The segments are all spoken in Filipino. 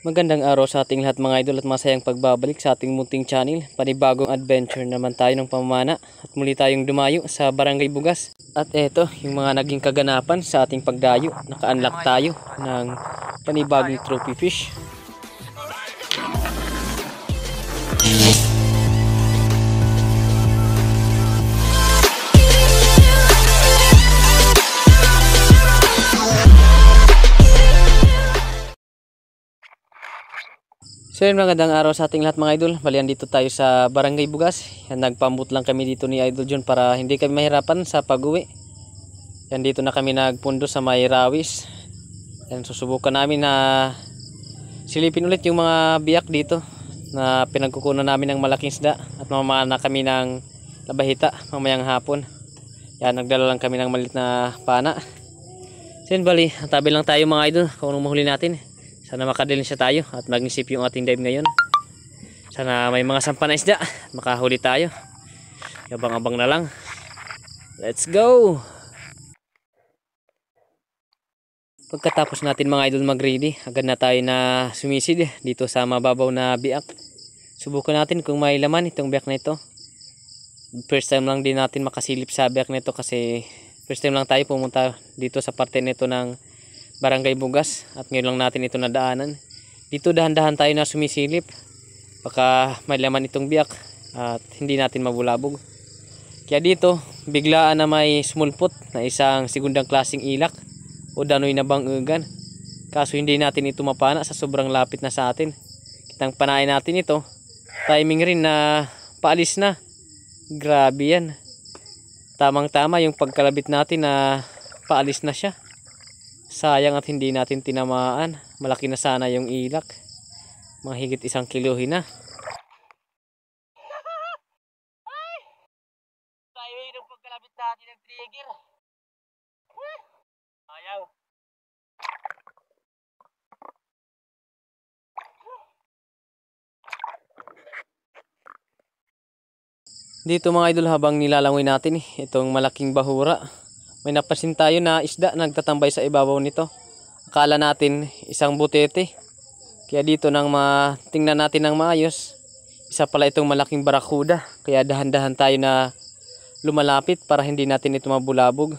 Magandang araw sa ating lahat mga idol at masayang pagbabalik sa ating munting channel. Panibagong adventure naman tayo ng pamamana at muli tayong dumayo sa Barangay Bugas. At eto yung mga naging kaganapan sa ating pagdayo. Naka-unlock tayo ng panibagong trophy fish. So yun, magandang araw sa ating lahat mga idol. Balian dito tayo sa Barangay Bugas. Yan, nagpambut lang kami dito ni Idol John para hindi kami mahirapan sa pag-uwi. Yan, dito na kami nagpundo sa may Rawis. Yan, susubukan namin na silipin ulit yung mga biyak dito na pinagkukunan namin ng malaking isda at mamamana kami ng labahita mamayang hapon. Yan, nagdala lang kami ng maliit na pana. So yun, bali, tabi lang tayo mga idol kung anong mahuli natin. Sana makadilinsya tayo at mag-isip yung ating dive ngayon. Sana may mga sampa na isda. Makahuli tayo. Abang-abang na lang. Let's go! Pagkatapos natin mga idol mag-ready, agad na tayo na sumisid dito sa mababaw na biak. Subukan natin kung may laman itong biak na ito. First time lang din natin makasilip sa biak na ito kasi first time lang tayo pumunta dito sa parte nito ng Barangay Bugas at ngayon lang natin ito nadaanan. Dito dahan-dahan tayo na sumisilip. Baka may laman itong biyak at hindi natin mabulabog. Kaya dito biglaan na may small pot na isang segundang klaseng ilak o danoy na bang-ugan. Kaso hindi natin ito mapana sa sobrang lapit na sa atin. Kitang panain natin ito. Timing rin na paalis na. Grabe yan. Tamang-tama yung pagkalabit natin na paalis na siya. Sayang at hindi natin tinamaan. Malaki na sana yung ilak. Mahigit 1 kilohin na. Tayo yung pagkalabit natin ng trigger. Ayaw. Dito mga idol habang nilalangoy natin itong malaking bahura. May napansin tayo na isda nagtatambay sa ibabaw nito. Akala natin isang butete. Kaya dito nang tingnan natin ng maayos, isa pala itong malaking barakuda. Kaya dahan-dahan tayo na lumalapit para hindi natin ito mabulabog.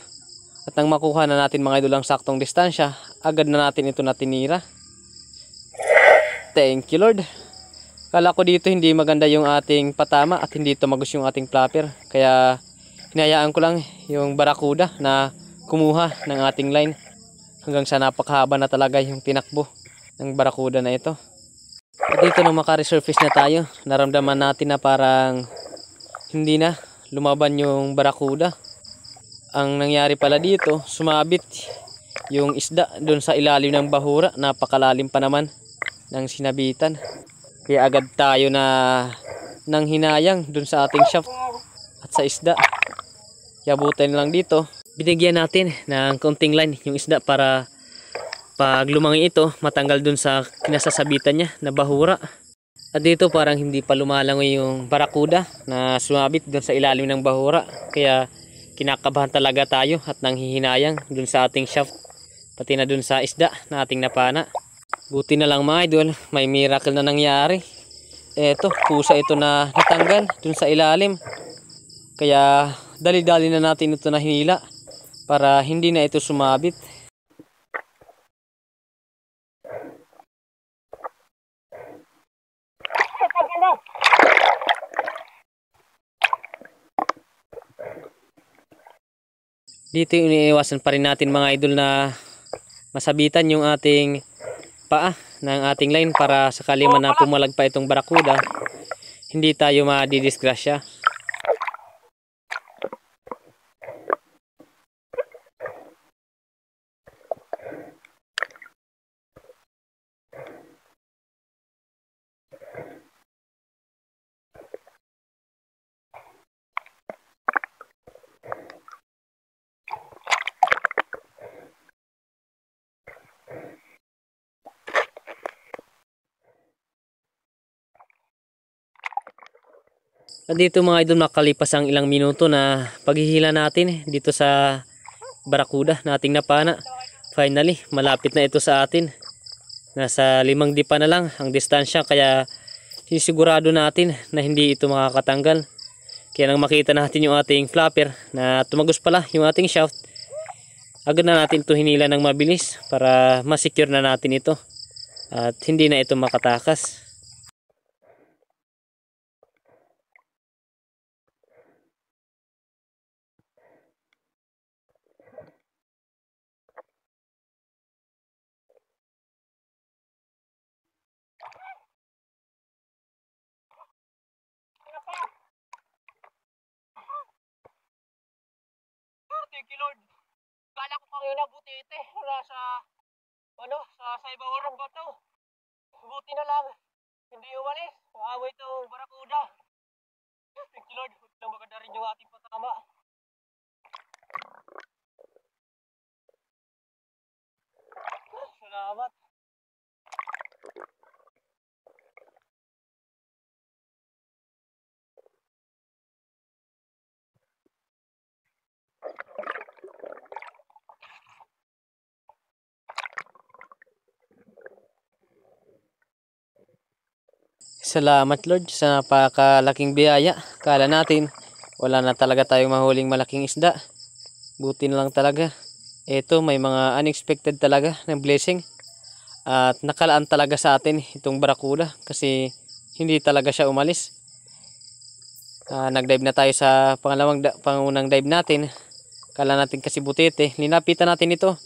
At nang makuha na natin mga idol ang saktong distansya, agad na natin ito natinira. Thank you Lord. Kala ko dito hindi maganda yung ating patama at hindi tumagos yung ating flapper. Kaya hinayaan ko lang yung barakuda na kumuha ng ating line hanggang sa napakahaba na talaga yung tinakbo ng barakuda na ito. At dito nang maka-resurface na tayo, naramdaman natin na parang hindi na lumaban yung barakuda. Ang nangyari pala dito, sumabit yung isda doon sa ilalim ng bahura. Napakalalim pa naman ng sinabitan. Kaya agad tayo na nang hinayang doon sa ating shaft at sa isda. Yabutin lang dito. Binigyan natin ng konting line yung isda para pag lumangoy ito matanggal dun sa kinasasabitan niya na bahura. At dito parang hindi pa lumalangoy yung barakuda na sumabit dun sa ilalim ng bahura. Kaya kinakabahan talaga tayo at nanghihinayang dun sa ating shaft pati na dun sa isda na ating napana. Buti na lang mga idol, may miracle na nangyari. Eto, pusa ito na natanggal dun sa ilalim. Kaya dali-dali na natin ito na hinila para hindi na ito sumabit. Dito iniiwasan pa rin natin mga idol na masabitan yung ating paa ng ating line para sakali man na pumalag pa itong barakuda, hindi tayo madidisgrasya. At dito mga idol, makalipas ang ilang minuto na paghihila natin dito sa barakuda na ating napana. Finally, malapit na ito sa atin. Nasa 5 dipa na lang ang distansya, kaya sinisigurado natin na hindi ito makakatanggal. Kaya nang makita natin yung ating flapper na tumagos pala yung ating shaft, agad na natin ito hinila ng mabilis para masecure na natin ito at hindi na ito makatakas. Thank you, Lord. Kala ko kanina butete. Sa ibabaw ng bato. Buti na lang. Hindi umalis. Maaway itong barakuda. Thank you, Lord. Buti lang maganda rin yung ating patama. Salamat. Salamat Lord sa napakalaking biyaya. Kala natin wala na talaga tayong mahuling malaking isda. Buti na lang talaga. Ito, may mga unexpected talaga ng blessing. At nakalaan talaga sa atin itong barakuda kasi hindi talaga siya umalis. Nag-dive na tayo sa pangunang dive natin. Kala natin kasi butete. Linapitan natin ito.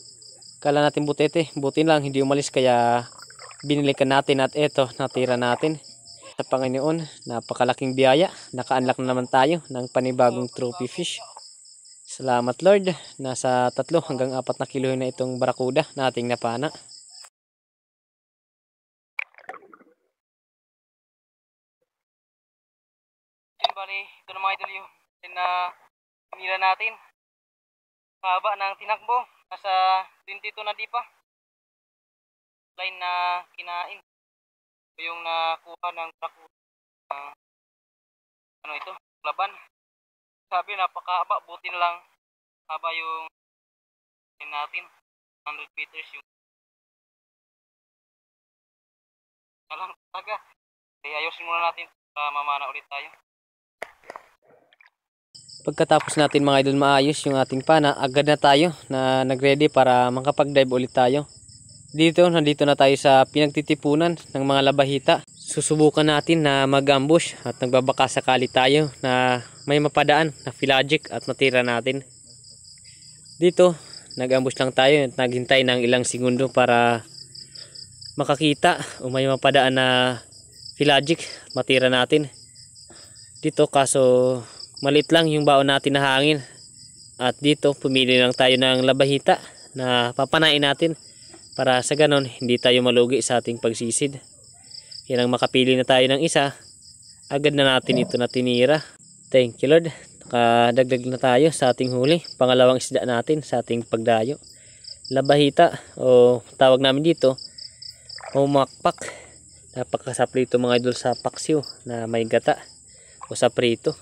Kala natin butete. Buti lang hindi umalis, kaya binilikan natin at eto, natira natin. Sa Panginoon, napakalaking biyaya. Naka-unlock na naman tayo ng panibagong trophy fish. Salamat Lord. Nasa 3 hanggang 4 na kilo na itong barakuda na ating napana. Bali, ito na mga idol yung na pinila natin. Haba ng tinakbo. Nasa 22 na dipa. Line na kinain. Ito yung nakuha ng barakuda. Ano ito? Laban. Sabi napakahaba. Buti na lang haba yung natin. 100 meters yung alam talaga. Kaya ayusin muna natin para mamana ulit tayo. Pagkatapos natin mga idol maayos yung ating pana, agad na tayo na nagready para makapag-dive ulit tayo. Nandito na tayo sa pinagtitipunan ng mga labahita. Susubukan natin na mag-ambush at nagbabaka sakali tayo na may mapadaan na pelagic at matira natin. Dito, nag-ambush lang tayo at naghintay ng ilang segundo para makakita o may mapadaan na pelagic at matira natin. Dito kaso maliit lang yung baon natin na hangin. At dito pumili lang tayo ng labahita na papanain natin para sa ganon hindi tayo malugi sa ating pagsisid. Yan ang makapili na tayo ng isa, agad na natin ito na tinira. Thank you Lord. Nakadagdag na tayo sa ating huli. Pangalawang isda natin sa ating pagdayo. Labahita o tawag namin dito o makpak. Napakasapli ito mga idol sa paksiw na may gata o sa prito.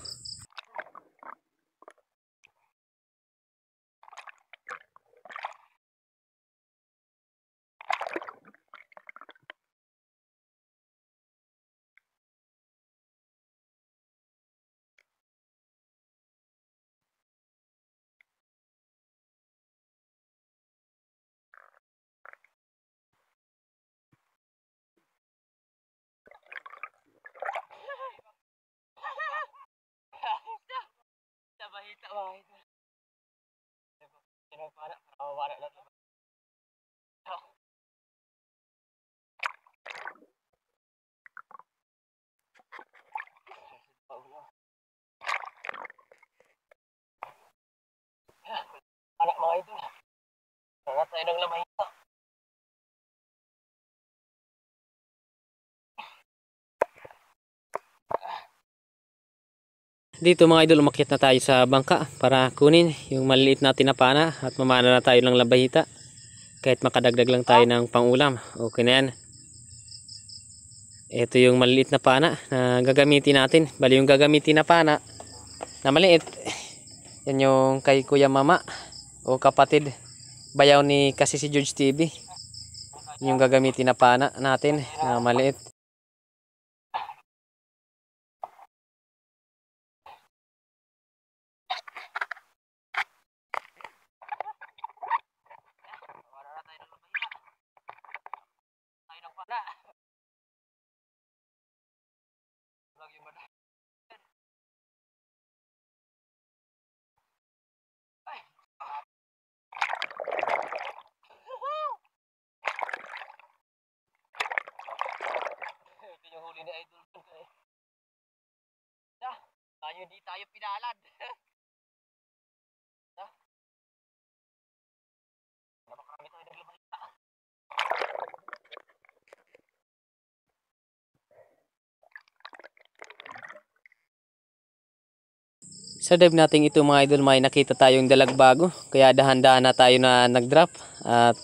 Labahita mga idol. Pinagpana, para na ito. Anak mga idol. Nangat tayo ng labahita. Dito mga idol, umakyat na tayo sa bangka para kunin yung maliliit natin na pana at mamana na tayo ng labahita. Kahit makadagdag lang tayo ng pangulam, okay na yan. Ito yung maliliit na pana na gagamitin natin. Bali yung gagamitin na pana na maliit, yan yung kay Kuya Mama o kapatid bayaw ni kasi si George TV. yung gagamitin na pana natin na maliit. Ito yung huli ni Idol. Tayo di tayo pinalad. Napakarami tayo naglabay. Sa dive natin ito mga idol, may nakita tayong dalagbago. Kaya dahan-dahan na tayo na nag-drop. At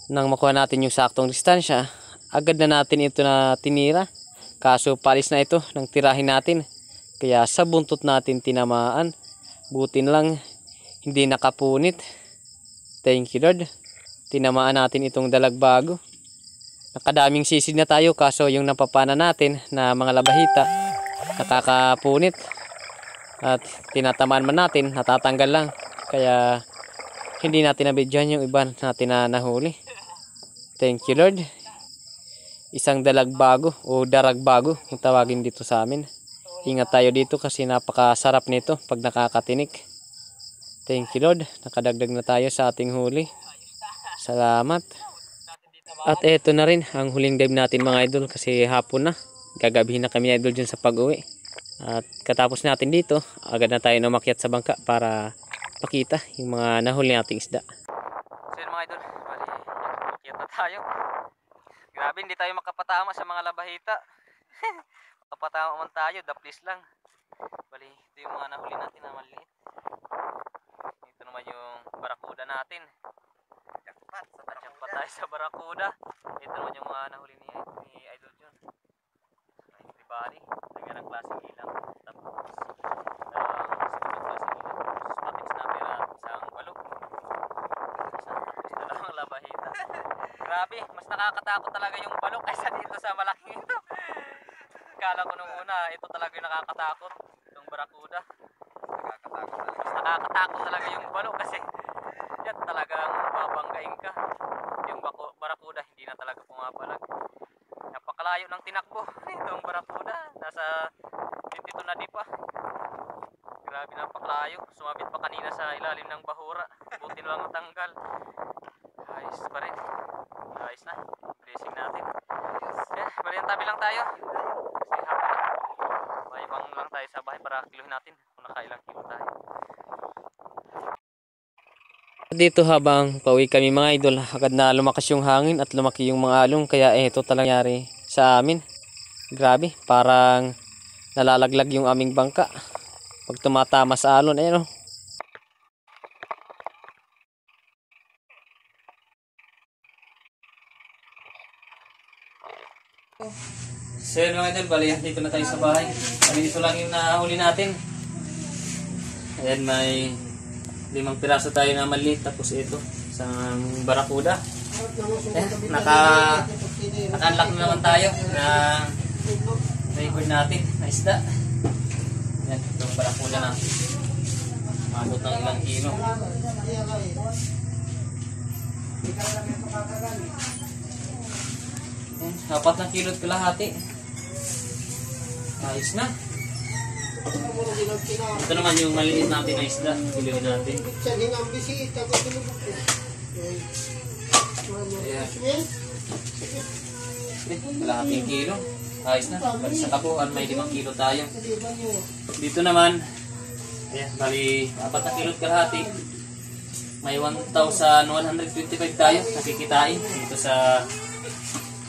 nang makuha natin yung saktong distansya, agad na natin ito na tinira. Kaso palis na ito nang tirahin natin. Kaya sa buntot natin tinamaan. Buti na lang hindi nakapunit. Thank you Lord. Tinamaan natin itong dalagbago. Nakadaming sisid na tayo, kaso yung napapana natin na mga labahita nakakapunit. At tinatamaan man natin, natatanggal lang. Kaya hindi natin nabidyohan yung iba natin na nahuli. Thank you Lord. Isang dalagbago o daragbago kung tawagin dito sa amin. Ingat tayo dito kasi napakasarap nito pag nakakatinik. Thank you Lord. Nakadagdag na tayo sa ating huli. Salamat. At eto na rin ang huling dive natin mga idol kasi hapon na. Gagabihin na kami idol dyan sa pag-uwi. At katapos natin dito, agad na tayo umakyat sa bangka para pakita yung mga nahuli nating isda. So yun mga idol, bali, umakyat na tayo. Grabe, hindi tayo makapatama sa mga labahita. Makapatama man tayo, daplis lang. Bali, ito yung mga nahuli natin na maliit. Ito naman yung barakuda natin. Jackpot tayo sa barakuda. Ito naman yung mga nahuli ni Idol John. Bali, nagyan ang klaseng ilang. Tapos, static snapper at isang balok. Tapos dalawang labahita. Grabe, mas nakakatakot talaga yung balok kaysa dito sa malaking ito. Kala ko nung una, ito talaga yung nakakatakot. Itong barakuda. Mas nakakatakot talaga yung balok kasi yan talagang babanggain ka. Yung barakuda hindi na talaga pumapalag. Napakalayo ng tinakbo itong barakuda. Nasa 22 na di pa. Grabe, napakalayo. Sumabit pa kanina sa ilalim ng bahura. Buti na lang natanggal. Ayos pa rin. Ayos na. Blessing natin. Bali ang tabi lang tayo. Kasi hapon na. Maibang lang tayo sa bahay para kiluhin natin kung nakailang kilo tayo. Dito habang pauwi kami mga idol, agad na lumakas yung hangin at lumaki yung mga alon. Kaya ito talagang nangyari sa amin. Grabe, parang nalalaglag yung aming bangka pag tumatama sa alon. Ayan o. So yun mga idol, bali dito na tayo sa bahay. Bali dito lang yung nahuli natin. Ayan, may 5 piraso tayo na maliit. Tapos ito, isang barakuda. Naka-unlock na naman tayo na record natin na isda. Yan, itong barakuda natin. Mabot ng ilang kilo. 4 na kilot kalahati. Ayos na. Ito naman yung maliit natin na isda. Kiluhin natin. Ayan. Kalahating kilo. Ayos na. Bali sa kabuuan may 5 kilo tayo. Dito naman, ayan, bali 4 na kilot kalahati. May 1,125 tayo nakikitain dito sa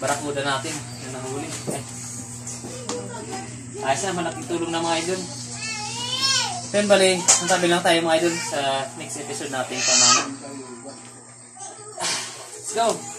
barakuda natin na nahuli. Ayos na, malaking tulong na mga idol. Then bali, ang tabi lang tayo mga idol sa next episode natin pamana. Let's go!